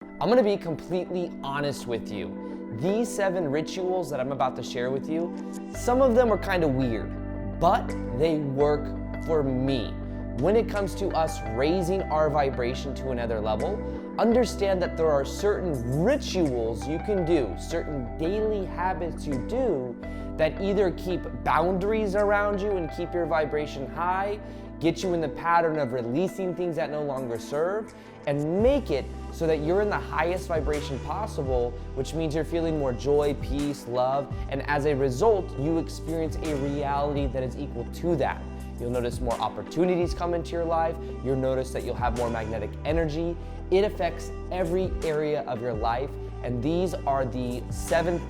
I'm gonna be completely honest with you. These 7 rituals that I'm about to share with you, some of them are kind of weird, but they work for me. When it comes to us raising our vibration to another level, understand that there are certain rituals you can do, certain daily habits you do that either keep boundaries around you and keep your vibration high, get you in the pattern of releasing things that no longer serve, and make it so that you're in the highest vibration possible, which means you're feeling more joy, peace, love, and as a result, you experience a reality that is equal to that. You'll notice more opportunities come into your life. You'll notice that you'll have more magnetic energy. It affects every area of your life. And these are the 7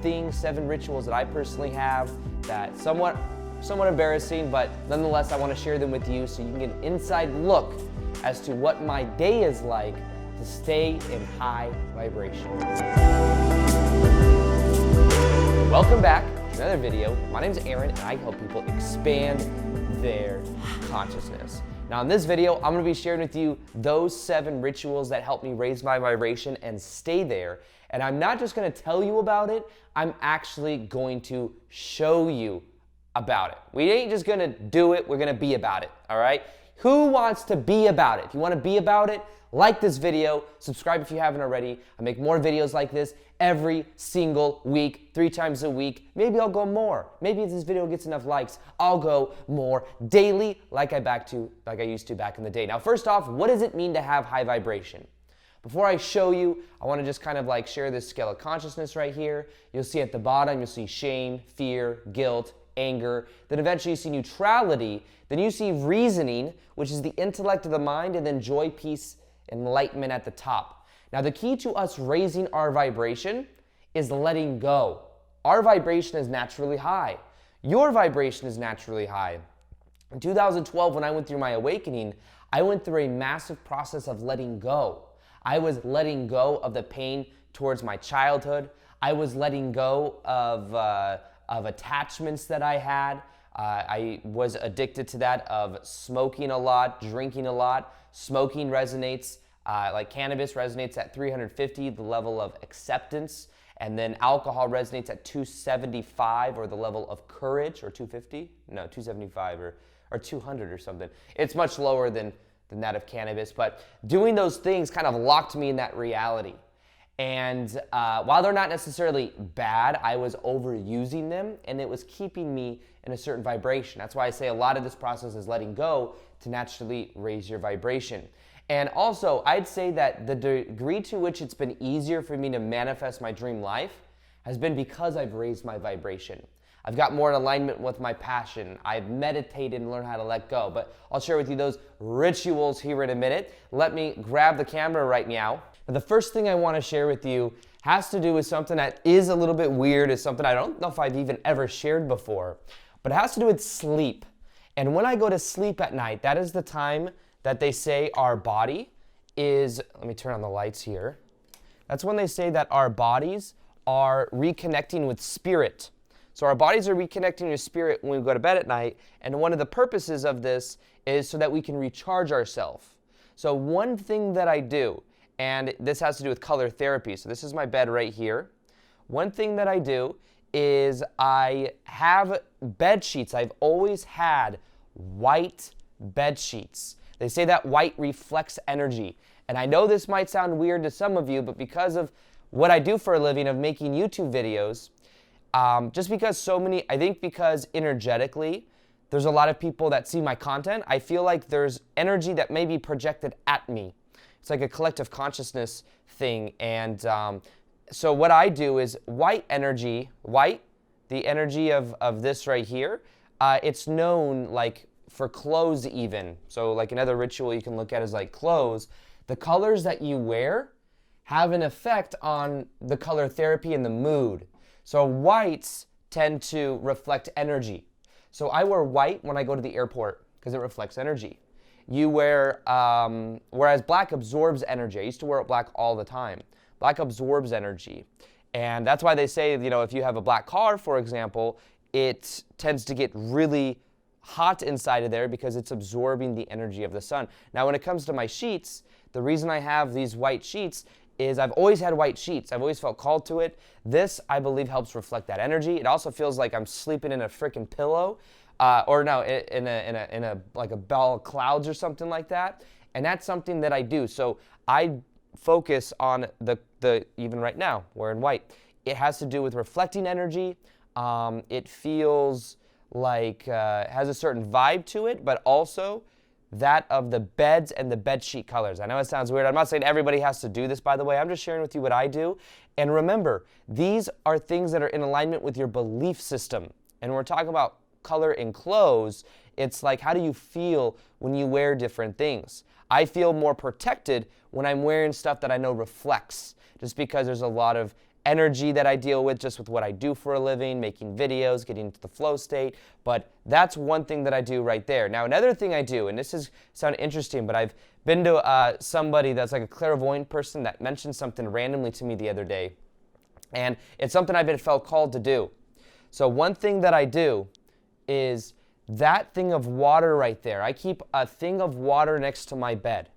rituals that I personally have that somewhat embarrassing, but nonetheless, I want to share them with you so you can get an inside look as to what my day is like to stay in high vibration. Welcome back to another video. My name is Aaron and I help people expand their consciousness. Now in this video, I'm going to be sharing with you those 7 rituals that help me raise my vibration and stay there. And I'm not just going to tell you about it, I'm actually going to show you about it. We ain't just going to do it, we're going to be about it, all right? Who wants to be about it? If you want to be about it, like this video, subscribe if you haven't already. I make more videos like this every single week, 3 times a week. Maybe I'll go more. Maybe if this video gets enough likes, I'll go more daily like I used to back in the day. Now, first off, what does it mean to have high vibration? Before I show you, I want to just kind of like share this scale of consciousness right here. You'll see at the bottom, you'll see shame, fear, guilt, anger, then eventually you see neutrality, then you see reasoning, which is the intellect of the mind, and then joy, peace, enlightenment at the top. Now the key to us raising our vibration is letting go. Our vibration is naturally high. Your vibration is naturally high. In 2012, when I went through my awakening, I went through a massive process of letting go. I was letting go of the pain towards my childhood. I was letting go of attachments that I had. I was addicted to that of smoking a lot, drinking a lot. Smoking resonates, like cannabis resonates at 350, the level of acceptance. And then alcohol resonates at 275, or the level of courage, or 250? No, 275 or 200 or something. It's much lower than that of cannabis. But doing those things kind of locked me in that reality. And while they're not necessarily bad, I was overusing them, and it was keeping me in a certain vibration. That's why I say a lot of this process is letting go to naturally raise your vibration. And also, I'd say that the degree to which it's been easier for me to manifest my dream life has been because I've raised my vibration. I've got more in alignment with my passion. I've meditated and learned how to let go. But I'll share with you those rituals here in a minute. Let me grab the camera right now. Now, the first thing I want to share with you has to do with something that is a little bit weird. It's something I don't know if I've even ever shared before, but it has to do with sleep. And when I go to sleep at night, that is the time that they say our body is, let me turn on the lights here. That's when they say that our bodies are reconnecting with spirit. So our bodies are reconnecting with spirit when we go to bed at night, and one of the purposes of this is so that we can recharge ourselves. So one thing that I do, and this has to do with color therapy, so this is my bed right here. One thing that I do is I have bed sheets. I've always had white bed sheets. They say that white reflects energy. And I know this might sound weird to some of you, but because of what I do for a living of making YouTube videos, just because I think because energetically, there's a lot of people that see my content, I feel like there's energy that may be projected at me. It's like a collective consciousness thing. And so what I do is white energy, the energy of this right here, it's known like for clothes even. So like another ritual you can look at is like clothes. The colors that you wear have an effect on the color therapy and the mood. So whites tend to reflect energy. So I wear white when I go to the airport because it reflects energy. You wear, whereas black absorbs energy. I used to wear black all the time. Black absorbs energy. And that's why they say, if you have a black car, for example, it tends to get really hot inside of there because it's absorbing the energy of the sun. Now, when it comes to my sheets, the reason I have these white sheets is I've always had white sheets. I've always felt called to it. This, I believe, helps reflect that energy. It also feels like I'm sleeping in a freaking pillow, or no, in a like a ball of clouds or something like that. And that's something that I do. So I focus on the even right now, we're in white. It has to do with reflecting energy. It feels like has a certain vibe to it, but also that of the beds and the bed sheet colors. I know it sounds weird. I'm not saying everybody has to do this, by the way. I'm just sharing with you what I do. And remember, these are things that are in alignment with your belief system. And when we're talking about color in clothes, it's like, how do you feel when you wear different things? I feel more protected when I'm wearing stuff that I know reflects, just because there's a lot of energy that I deal with just with what I do for a living, making videos, getting into the flow state. But that's one thing that I do right there. Now, another thing I do, and this is sound interesting, but I've been to somebody that's like a clairvoyant person that mentioned something randomly to me the other day. And it's something I've been felt called to do. So one thing that I do is that thing of water right there. I keep a thing of water next to my bed.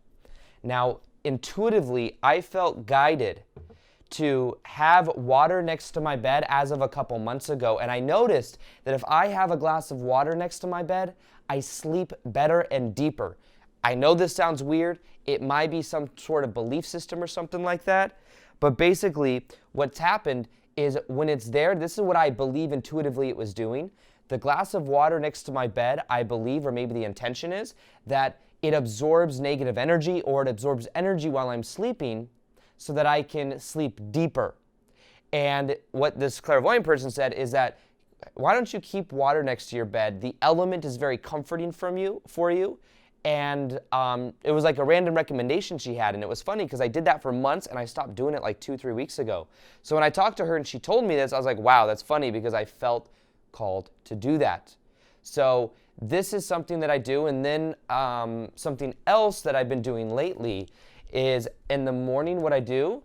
Now, intuitively, I felt guided to have water next to my bed as of a couple months ago. And I noticed that if I have a glass of water next to my bed, I sleep better and deeper. I know this sounds weird. It might be some sort of belief system or something like that. But basically, what's happened is when it's there, this is what I believe intuitively it was doing. The glass of water next to my bed, I believe, or maybe the intention is, that it absorbs negative energy, or it absorbs energy while I'm sleeping, so that I can sleep deeper. And what this clairvoyant person said is that, why don't you keep water next to your bed? The element is very comforting for you. And it was like a random recommendation she had. And it was funny because I did that for months and I stopped doing it like 2-3 weeks ago. So when I talked to her and she told me this, I was like, wow, that's funny, because I felt called to do that. So this is something that I do. And then something else that I've been doing lately is in the morning, what I do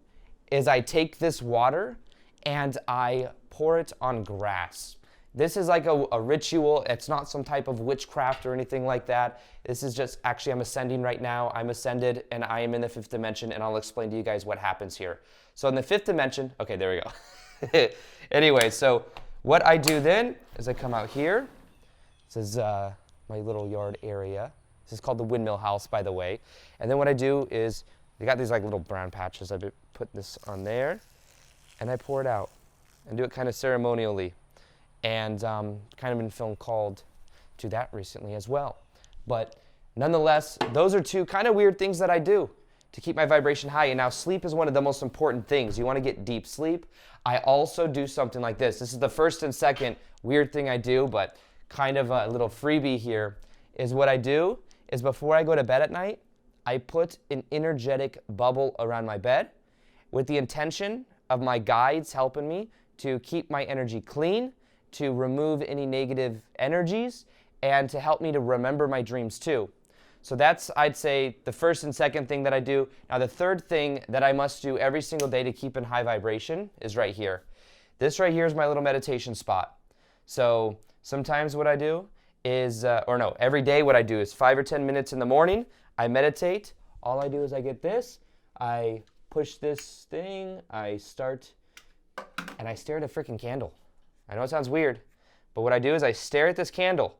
is I take this water and I pour it on grass. This is like a ritual. It's not some type of witchcraft or anything like that. This is just, actually, I'm ascending right now. I'm ascended and I am in the 5th dimension, and I'll explain to you guys what happens here. So in the 5th dimension, okay, there we go. Anyway, so what I do then is I come out here. This is my little yard area. This is called the windmill house, by the way. And then what I do is, you got these like little brown patches. I put this on there, and I pour it out, and do it kind of ceremonially. And kind of been feeling called to that recently as well. But nonetheless, those are two kind of weird things that I do to keep my vibration high. And now sleep is one of the most important things. You want to get deep sleep. I also do something like this. This is the first and second weird thing I do, but kind of a little freebie here is what I do is before I go to bed at night, I put an energetic bubble around my bed with the intention of my guides helping me to keep my energy clean, to remove any negative energies, and to help me to remember my dreams too. So that's, I'd say, the first and second thing that I do. Now the third thing that I must do every single day to keep in high vibration is right here. This right here is my little meditation spot. So sometimes what I do is, every day what I do is 5 or 10 minutes in the morning, I meditate. All I do is I get this, I push this thing, I start, and I stare at a freaking candle. I know it sounds weird, but what I do is I stare at this candle,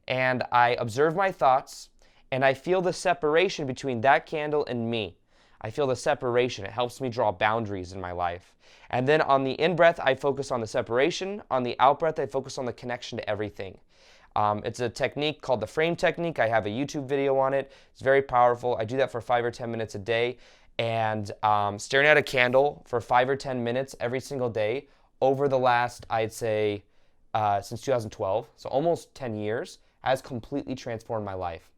and I observe my thoughts, and I feel the separation between that candle and me. I feel the separation. It helps me draw boundaries in my life. And then on the in-breath, I focus on the separation. On the out-breath, I focus on the connection to everything. It's a technique called the frame technique. I have a YouTube video on it. It's very powerful. I do that for 5 or 10 minutes a day. And staring at a candle for 5 or 10 minutes every single day over the last, I'd say, since 2012, so almost 10 years, has completely transformed my life.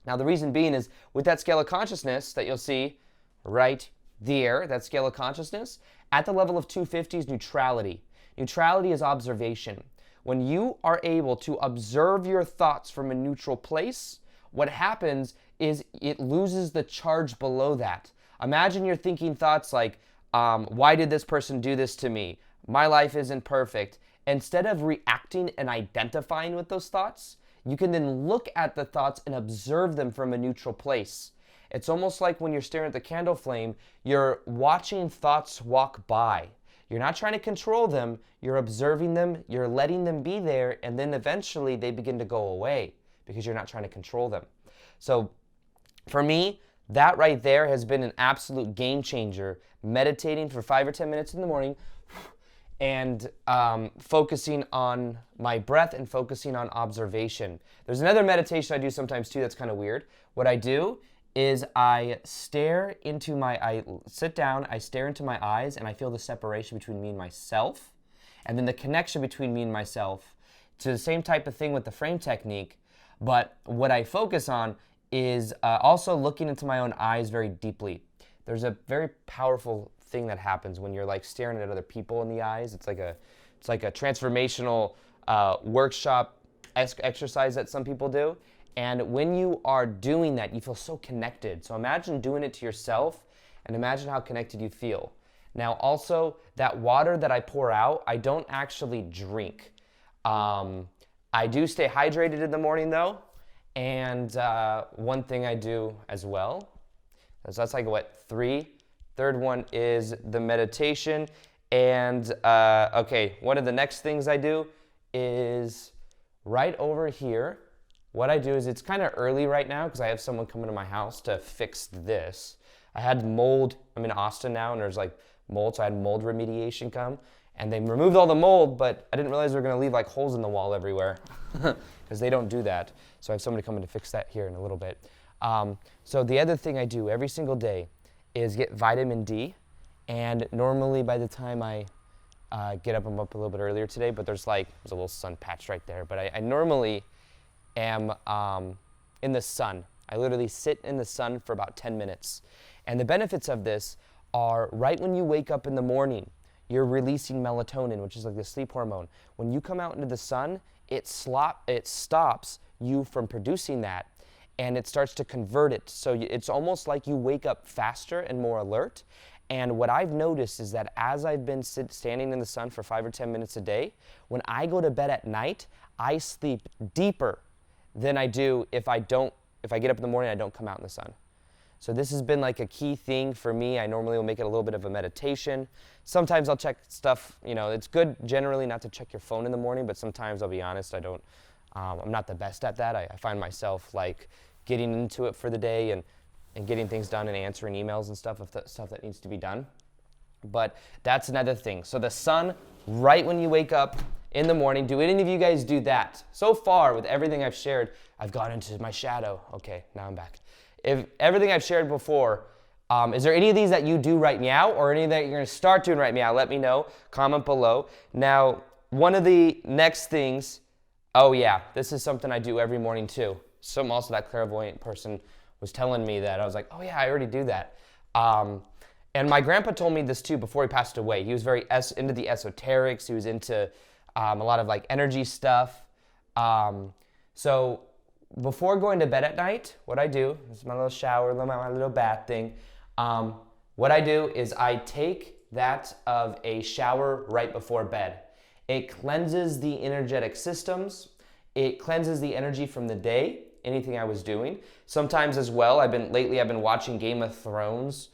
Now, the reason being is with that scale of consciousness that you'll see right there, that scale of consciousness, at the level of 250 is neutrality. Neutrality is observation. When you are able to observe your thoughts from a neutral place, what happens is it loses the charge below that. Imagine you're thinking thoughts like, why did this person do this to me? My life isn't perfect. Instead of reacting and identifying with those thoughts, you can then look at the thoughts and observe them from a neutral place. It's almost like when you're staring at the candle flame, you're watching thoughts walk by. You're not trying to control them, you're observing them, you're letting them be there, and then eventually they begin to go away because you're not trying to control them. So for me, that right there has been an absolute game changer, meditating for 5 or 10 minutes in the morning and focusing on my breath and focusing on observation. There's another meditation I do sometimes too that's kind of weird. What I do is I sit down, I stare into my eyes, and I feel the separation between me and myself, and then the connection between me and myself. To the same type of thing with the frame technique, but what I focus on is also looking into my own eyes very deeply. There's a very powerful thing that happens when you're like staring at other people in the eyes. It's like a transformational workshop exercise that some people do. And when you are doing that, you feel so connected. So imagine doing it to yourself and imagine how connected you feel. Now also, that water that I pour out, I don't actually drink. I do stay hydrated in the morning though. And one thing I do as well, so that's like what, 3? Third one is the meditation. And okay, one of the next things I do is right over here. What I do is, it's kind of early right now because I have someone coming to my house to fix this. I had mold. I'm in Austin now, and there's like mold, so I had mold remediation come. And they removed all the mold, but I didn't realize they were going to leave like holes in the wall everywhere because they don't do that. So I have somebody coming to fix that here in a little bit. So the other thing I do every single day is get vitamin D. And normally by the time I get up, I'm up a little bit earlier today, but there's a little sun patch right there. But I normally am in the sun. I literally sit in the sun for about 10 minutes. And the benefits of this are right when you wake up in the morning, you're releasing melatonin, which is like the sleep hormone. When you come out into the sun, it stops you from producing that, and it starts to convert it. So it's almost like you wake up faster and more alert. And what I've noticed is that as I've been standing in the sun for 5 or 10 minutes a day, when I go to bed at night, I sleep deeper than I do if I get up in the morning and I don't come out in the sun. So this has been like a key thing for me. I normally will make it a little bit of a meditation. Sometimes I'll check stuff, it's good generally not to check your phone in the morning, but sometimes I'll be honest, I'm not the best at that. I find myself like getting into it for the day and getting things done and answering emails and stuff that needs to be done. But that's another thing. So the sun, right when you wake up in the morning, do any of you guys do that? So far, with everything I've shared, I've gone into my shadow. Okay, now I'm back. If everything I've shared before, is there any of these that you do right now, or any that you're going to start doing right now? Let me know. Comment below. Now, one of the next things, oh yeah, this is something I do every morning too. Also that clairvoyant person was telling me that. I was like, oh yeah, I already do that. And my grandpa told me this too before he passed away. He was very into the esoterics. He was into a lot of like energy stuff. So before going to bed at night, what I do, this is my little shower, my little bath thing. What I do is I take that of a shower right before bed. It cleanses the energetic systems. It cleanses the energy from the day, anything I was doing. Sometimes as well, lately I've been watching Game of Thrones,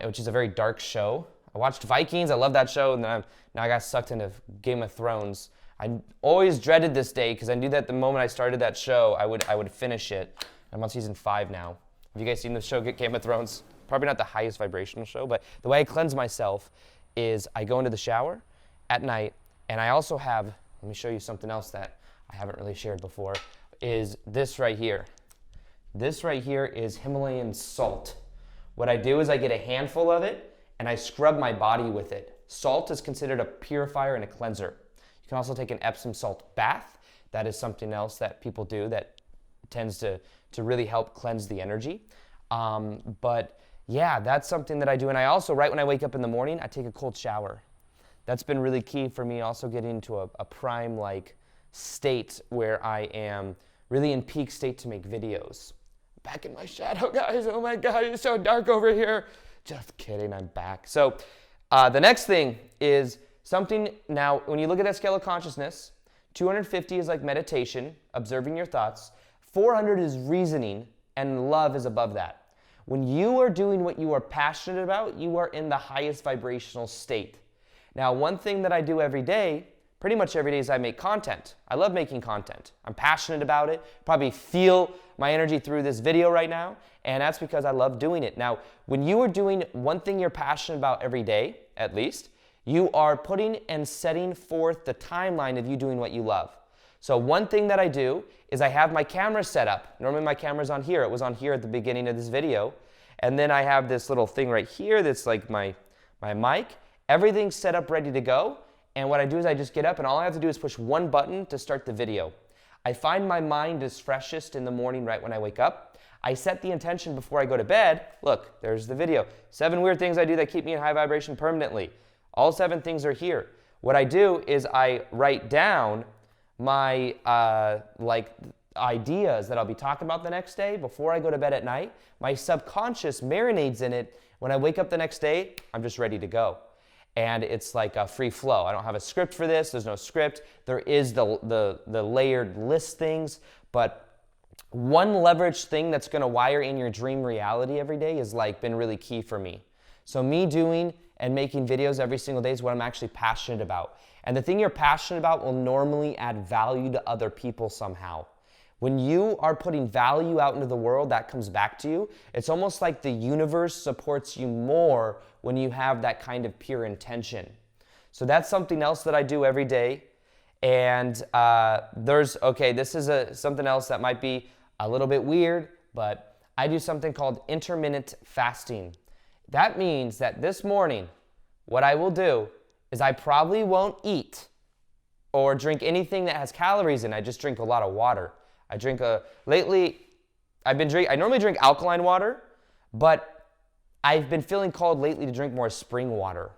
which is a very dark show. I watched Vikings, I love that show, and then now I got sucked into Game of Thrones. I always dreaded this day because I knew that the moment I started that show, I would finish it. I'm on season 5 now. Have you guys seen the show Game of Thrones? Probably not the highest vibrational show, but the way I cleanse myself is I go into the shower at night, and I also have, let me show you something else that I haven't really shared before, is this right here. This right here is Himalayan salt. What I do is I get a handful of it, and I scrub my body with it. Salt is considered a purifier and a cleanser. You can also take an Epsom salt bath. That is something else that people do that tends to really help cleanse the energy. But yeah, that's something that I do. And I also, right when I wake up in the morning, I take a cold shower. That's been really key for me, also getting into a prime like state where I am really in peak state to make videos. Back in my shadow, guys. Oh my God, it's so dark over here. Just kidding, I'm back. So the next thing is something, now when you look at that scale of consciousness, 250 is like meditation, observing your thoughts, 400 is reasoning, and love is above that. When you are doing what you are passionate about, you are in the highest vibrational state. Now, one thing that I do every day, pretty much every day, is I make content. I love making content. I'm passionate about it. Probably feel my energy through this video right now, and that's because I love doing it. Now, when you are doing one thing you're passionate about every day, at least, you are putting and setting forth the timeline of you doing what you love. So one thing that I do is I have my camera set up. Normally my camera's on here. It was on here at the beginning of this video. And then I have this little thing right here that's like my mic. Everything's set up ready to go. And what I do is I just get up and all I have to do is push one button to start the video. I find my mind is freshest in the morning right when I wake up. I set the intention before I go to bed. Look, there's the video. 7 weird things I do that keep me in high vibration permanently. All 7 things are here. What I do is I write down my ideas that I'll be talking about the next day before I go to bed at night. My subconscious marinades in it. When I wake up the next day, I'm just ready to go. And it's like a free flow. I don't have a script for this. There's no script. There is the layered list things, but one leverage thing that's going to wire in your dream reality every day has been really key for me. So me doing and making videos every single day is what I'm actually passionate about. And the thing you're passionate about will normally add value to other people somehow. When you are putting value out into the world, that comes back to you. It's almost like the universe supports you more when you have that kind of pure intention. So that's something else that I do every day. And this is something else that might be a little bit weird, but I do something called intermittent fasting. That means that this morning, what I will do is I probably won't eat or drink anything that has calories in it. I just drink a lot of water. I normally drink alkaline water, but I've been feeling called lately to drink more spring water.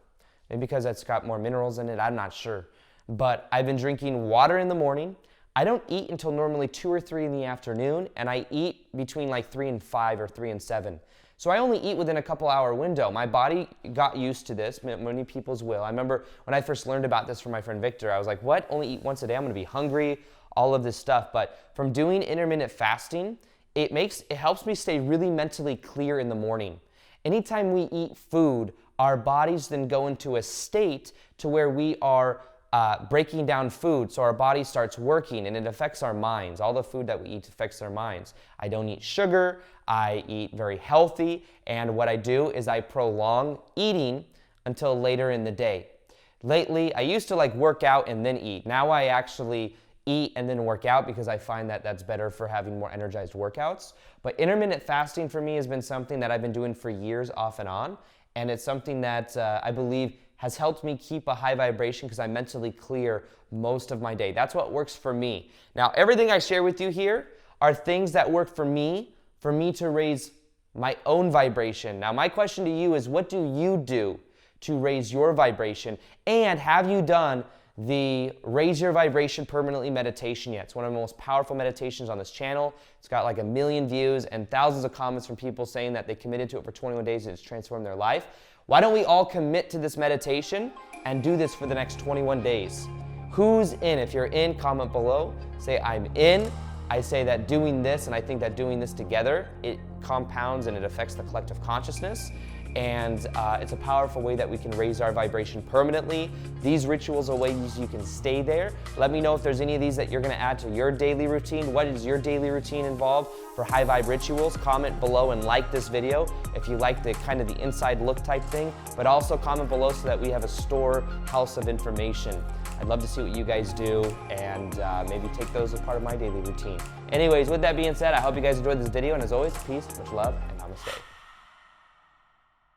Maybe because it's got more minerals in it, I'm not sure. But I've been drinking water in the morning. I don't eat until normally 2 or 3 in the afternoon, and I eat between 3 and 5 or 3 and 7. So I only eat within a couple hour window. My body got used to this. Many people's will. I remember when I first learned about this from my friend Victor, I was like, what? Only eat once a day? I'm gonna be hungry, all of this stuff. But from doing intermittent fasting, it helps me stay really mentally clear in the morning. Anytime we eat food, our bodies then go into a state to where we are breaking down food, so our body starts working and it affects our minds. All the food that we eat affects our minds. I don't eat sugar, I eat very healthy, and what I do is I prolong eating until later in the day. Lately, I used to work out and then eat. Now I actually eat and then work out because I find that that's better for having more energized workouts. But intermittent fasting for me has been something that I've been doing for years off and on, and it's something that I believe has helped me keep a high vibration because I'm mentally clear most of my day. That's what works for me. Now, everything I share with you here are things that work for me to raise my own vibration. Now, my question to you is, what do you do to raise your vibration? And have you done the Raise Your Vibration Permanently meditation yet? It's one of the most powerful meditations on this channel. It's got 1 million views and thousands of comments from people saying that they committed to it for 21 days and it's transformed their life. Why don't we all commit to this meditation and do this for the next 21 days? Who's in? If you're in, comment below. Say, I'm in. I say that doing this, and I think that doing this together, it compounds and it affects the collective consciousness. And it's a powerful way that we can raise our vibration permanently. These rituals are ways you can stay there. Let me know if there's any of these that you're gonna add to your daily routine. What is your daily routine involved for high vibe rituals? Comment below and like this video if you like the kind of the inside look type thing, but also comment below so that we have a storehouse of information. I'd love to see what you guys do and maybe take those as part of my daily routine. Anyways, with that being said, I hope you guys enjoyed this video, and as always, peace, much love, and namaste.